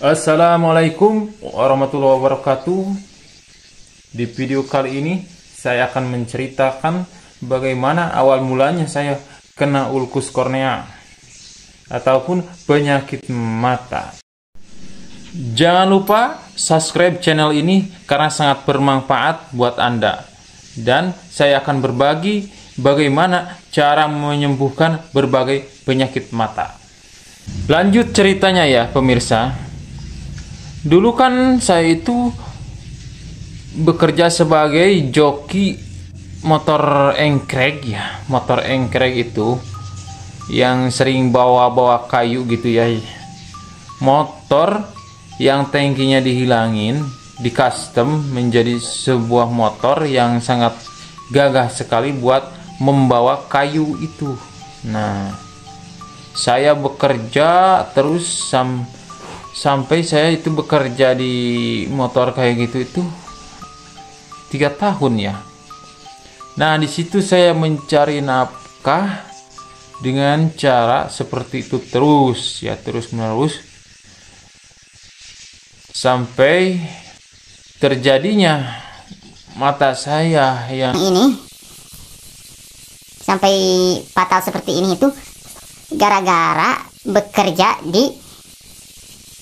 Assalamualaikum warahmatullahi wabarakatuh. Di video kali ini saya akan menceritakan bagaimana awal mulanya saya kena ulkus kornea ataupun penyakit mata. Jangan lupa subscribe channel ini karena sangat bermanfaat buat Anda. Dan saya akan berbagi bagaimana cara menyembuhkan berbagai penyakit mata. Lanjut ceritanya ya pemirsa. Dulu kan saya itu bekerja sebagai joki motor engkreg ya. Motor engkreg itu yang sering bawa-bawa kayu gitu ya. Motor yang tangkinya dihilangin, di custom menjadi sebuah motor yang sangat gagah sekali buat membawa kayu itu. Nah, saya bekerja terus sampai saya itu bekerja di motor kayak gitu itu 3 tahun ya. Nah, di situ saya mencari nafkah dengan cara seperti itu terus menerus sampai terjadinya mata saya yang ini sampai fatal seperti ini itu gara-gara bekerja di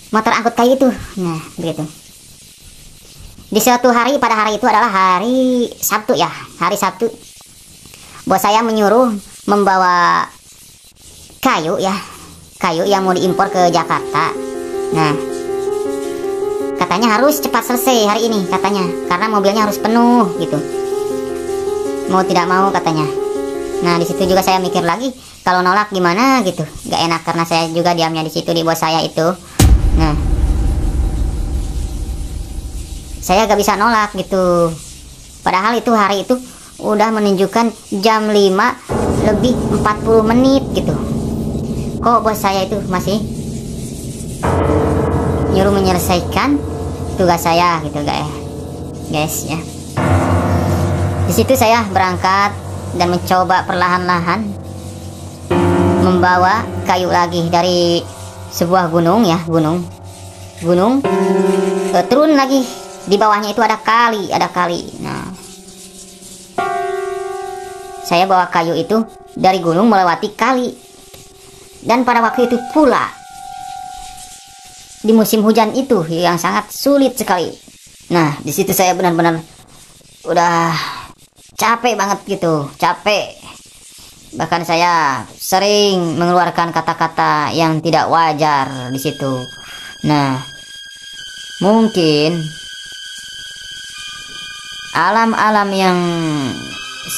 motor angkut kayu itu. Nah, begitu. Di suatu hari, pada hari itu adalah hari Sabtu ya, hari Sabtu. Bos saya menyuruh membawa kayu ya, kayu yang mau diimpor ke Jakarta. Nah, katanya harus cepat selesai hari ini katanya, karena mobilnya harus penuh gitu. Mau tidak mau katanya. Nah, di situ juga saya mikir lagi, kalau nolak gimana gitu, gak enak karena saya juga diamnya di situ di bos saya itu. Nah, saya gak bisa nolak gitu. Padahal itu hari itu udah menunjukkan jam 5 lebih 40 menit gitu. Kok bos saya itu masih nyuruh menyelesaikan tugas saya gitu guys ya. Di situ saya berangkat dan mencoba perlahan-lahan membawa kayu lagi dari sebuah gunung ya, gunung turun lagi. Di bawahnya itu ada kali. Nah, saya bawa kayu itu dari gunung melewati kali, dan pada waktu itu pula di musim hujan itu yang sangat sulit sekali. Nah, di situ saya benar-benar udah capek banget gitu, capek. Bahkan saya sering mengeluarkan kata-kata yang tidak wajar di situ. Nah, mungkin alam-alam yang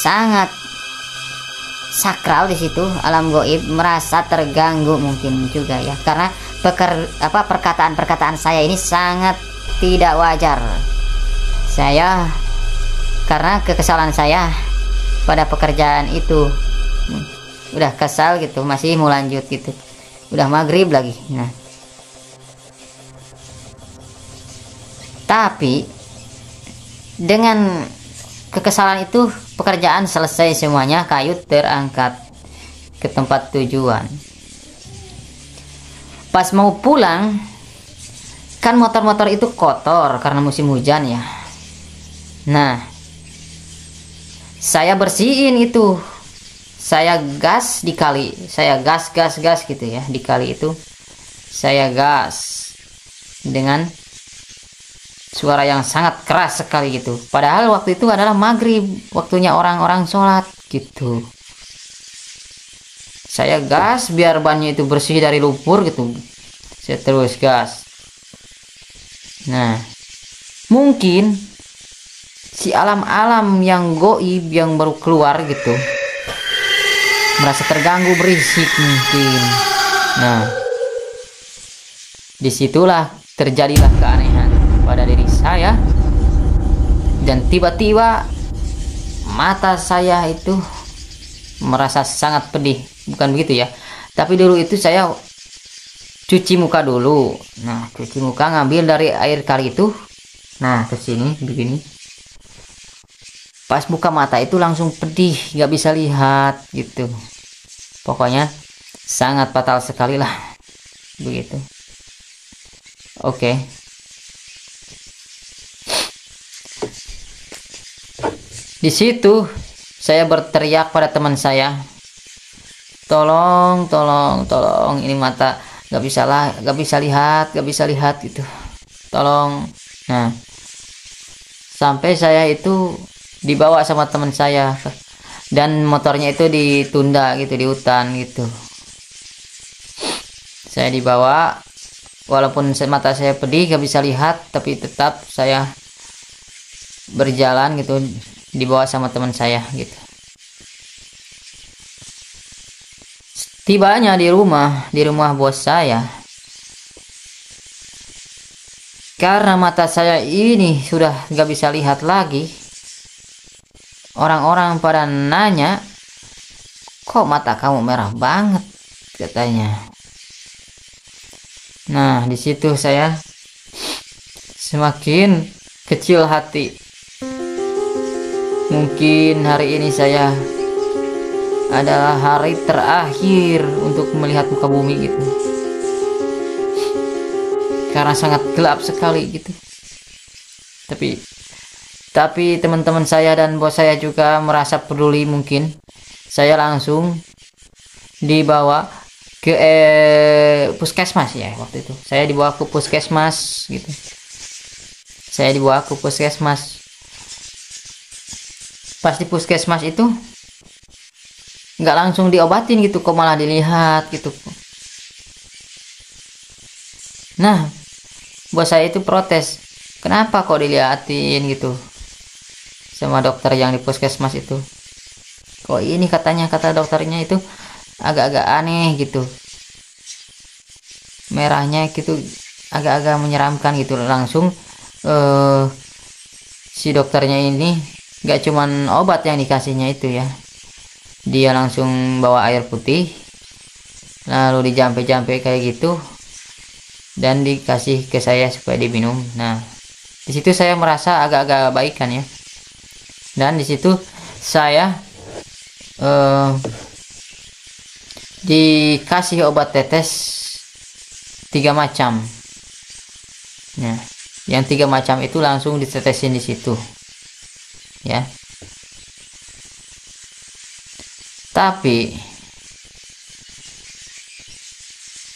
sangat sakral di situ, alam goib, merasa terganggu mungkin juga ya, karena perkataan-perkataan saya ini sangat tidak wajar. Saya karena kekesalan saya pada pekerjaan itu, udah kesal gitu, masih mau lanjut gitu, udah maghrib lagi. Nah, tapi dengan kekesalan itu pekerjaan selesai semuanya, kayu terangkat ke tempat tujuan. Pas mau pulang kan motor-motor itu kotor karena musim hujan ya. Nah, saya bersihin itu, saya gas di kali, saya gas gitu ya, di kali itu saya gas dengan suara yang sangat keras sekali gitu. Padahal waktu itu adalah maghrib, waktunya orang-orang sholat gitu. Saya gas biar bannya itu bersih dari lumpur gitu. Saya terus gas. Nah, mungkin si alam-alam yang goib yang baru keluar gitu merasa terganggu, berisik mungkin. Nah, disitulah terjadilah keanehan pada diri saya, dan tiba-tiba mata saya itu merasa sangat pedih. Bukan begitu ya, tapi dulu itu saya cuci muka dulu. Nah, cuci muka ngambil dari air kali itu, nah ke sini begini. Pas buka mata itu langsung pedih, nggak bisa lihat gitu. Pokoknya sangat fatal sekali lah begitu. Oke. Di situ saya berteriak pada teman saya, tolong, tolong, tolong, ini mata nggak bisa lihat gitu, tolong. Nah, sampai saya itu dibawa sama teman saya dan motornya itu ditunda gitu di hutan gitu. Saya dibawa, walaupun mata saya pedih nggak bisa lihat, tapi tetap saya berjalan gitu, dibawa sama teman saya gitu. Tibanya di rumah bos saya, karena mata saya ini sudah nggak bisa lihat lagi, orang-orang pada nanya, kok mata kamu merah banget, katanya. Nah, di situ saya semakin kecil hati. Mungkin hari ini saya adalah hari terakhir untuk melihat muka bumi gitu, karena sangat gelap sekali gitu. Tapi teman-teman saya dan bos saya juga merasa peduli. Mungkin saya langsung dibawa ke puskesmas ya. Waktu itu saya dibawa ke puskesmas gitu. Pas di puskesmas itu nggak langsung diobatin gitu, kok malah dilihat gitu. Nah, bos saya itu protes, kenapa kok diliatin gitu sama dokter yang di puskesmas itu. Kok ini, kata dokternya itu agak-agak aneh gitu, merahnya gitu agak-agak menyeramkan gitu. Langsung si dokternya ini nggak cuman obat yang dikasihnya itu ya, dia langsung bawa air putih lalu dijampe-jampe kayak gitu dan dikasih ke saya supaya diminum. Nah, di situ saya merasa agak-agak baikan ya, dan di situ saya dikasih obat tetes 3 macam. Nah, yang 3 macam itu langsung ditetesin di situ ya. Tapi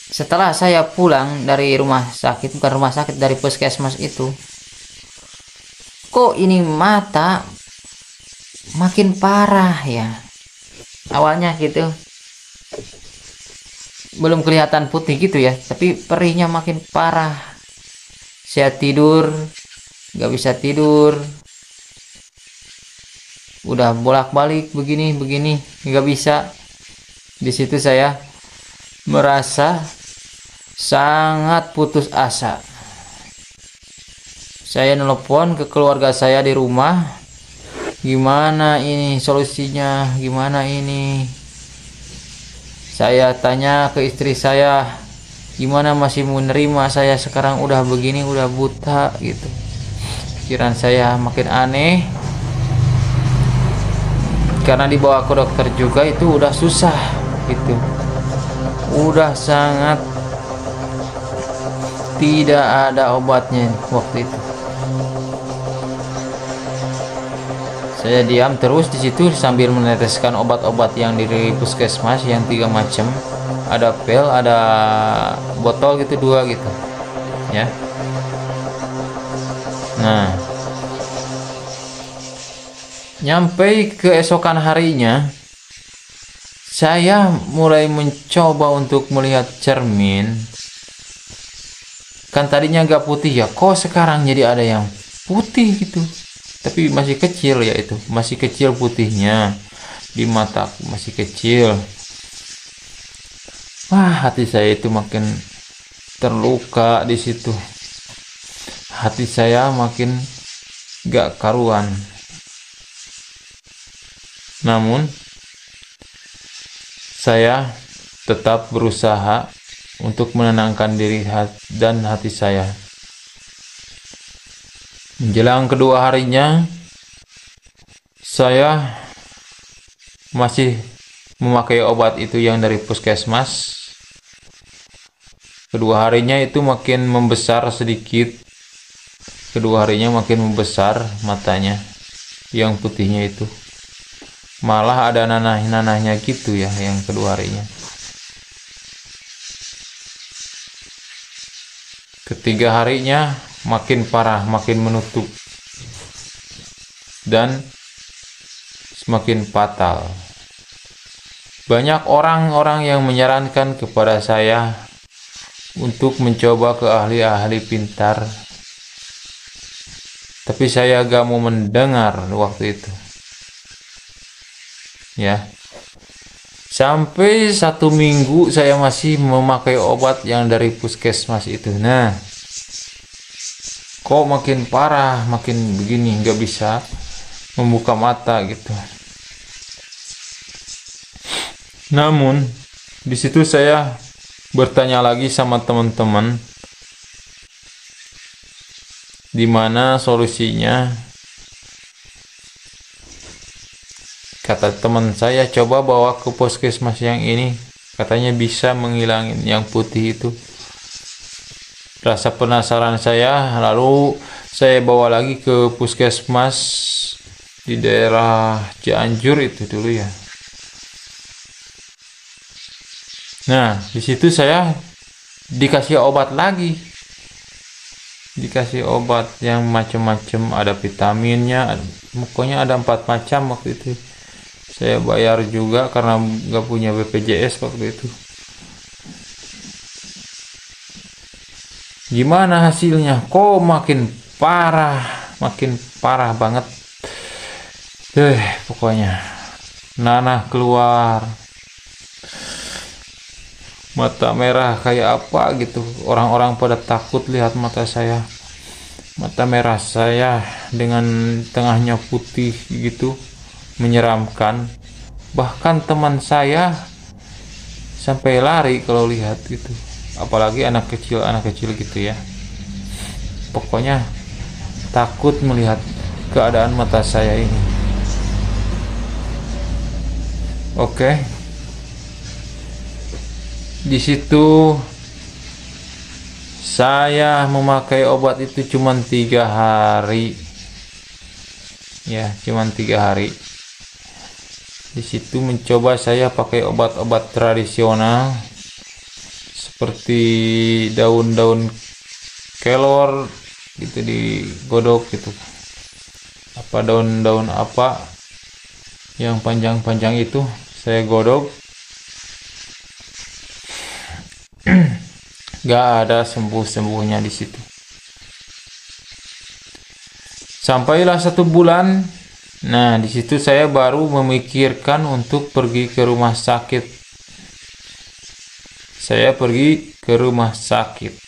setelah saya pulang dari dari puskesmas itu, kok ini mata makin parah ya. Awalnya gitu belum kelihatan putih gitu ya, tapi perihnya makin parah. Saya tidur nggak bisa tidur, udah bolak-balik begini nggak bisa. Di situ saya merasa sangat putus asa. Saya nelpon ke keluarga saya di rumah, gimana ini solusinya, gimana ini. Saya tanya ke istri saya, gimana masih mau nerima saya sekarang udah begini, udah buta gitu. Pikiran saya makin aneh, karena dibawa ke dokter juga itu udah susah gitu, udah sangat tidak ada obatnya waktu itu. Saya diam terus di situ sambil meneteskan obat-obat yang dari puskesmas yang 3 macam, ada pil, ada botol gitu 2 gitu ya. Nah, nyampe keesokan harinya, saya mulai mencoba untuk melihat cermin. Kan tadinya agak putih ya, kok sekarang jadi ada yang putih gitu. Tapi masih kecil ya, itu masih kecil putihnya di mata, masih kecil. Wah, hati saya itu makin terluka di situ. Hati saya makin gak karuan. Namun saya tetap berusaha untuk menenangkan diri dan hati saya. Menjelang kedua harinya, saya masih memakai obat itu yang dari puskesmas. Kedua harinya itu makin membesar sedikit. Kedua harinya makin membesar matanya yang putihnya itu. Malah ada nanah-nanahnya gitu ya yang kedua harinya. Ketiga harinya makin parah, makin menutup. Dan semakin fatal. Banyak orang-orang yang menyarankan kepada saya untuk mencoba ke ahli-ahli pintar, tapi saya gak mau mendengar waktu itu. Ya, sampai 1 minggu saya masih memakai obat yang dari puskesmas itu. Nah, kok makin parah, makin begini, gak bisa membuka mata gitu. Namun di situ saya bertanya lagi sama teman-teman, di mana solusinya. Kata teman saya, coba bawa ke puskesmas yang ini, katanya bisa menghilangin yang putih itu. Rasa penasaran saya, lalu saya bawa lagi ke puskesmas di daerah Cianjur itu dulu ya. Nah, di situ saya dikasih obat lagi. Dikasih obat yang macam-macam, ada vitaminnya, pokoknya ada 4 macam waktu itu. Saya bayar juga karena nggak punya BPJS waktu itu. Gimana hasilnya? Kok makin parah banget. Pokoknya nanah keluar. Mata merah kayak apa gitu. Orang-orang pada takut lihat mata saya. Mata merah saya dengan tengahnya putih gitu, menyeramkan. Bahkan teman saya sampai lari kalau lihat gitu. Apalagi anak kecil gitu ya. Pokoknya takut melihat keadaan mata saya ini. Oke. Di situ saya memakai obat itu cuma 3 hari. Ya, cuma 3 hari. Di situ mencoba saya pakai obat-obat tradisional seperti daun-daun kelor gitu, digodok gitu. Apa daun-daun apa yang panjang-panjang itu saya godok. Gak ada sembuh-sembuhnya di situ. Sampailah 1 bulan. Nah, di situ saya baru memikirkan untuk pergi ke rumah sakit. Saya pergi ke rumah sakit.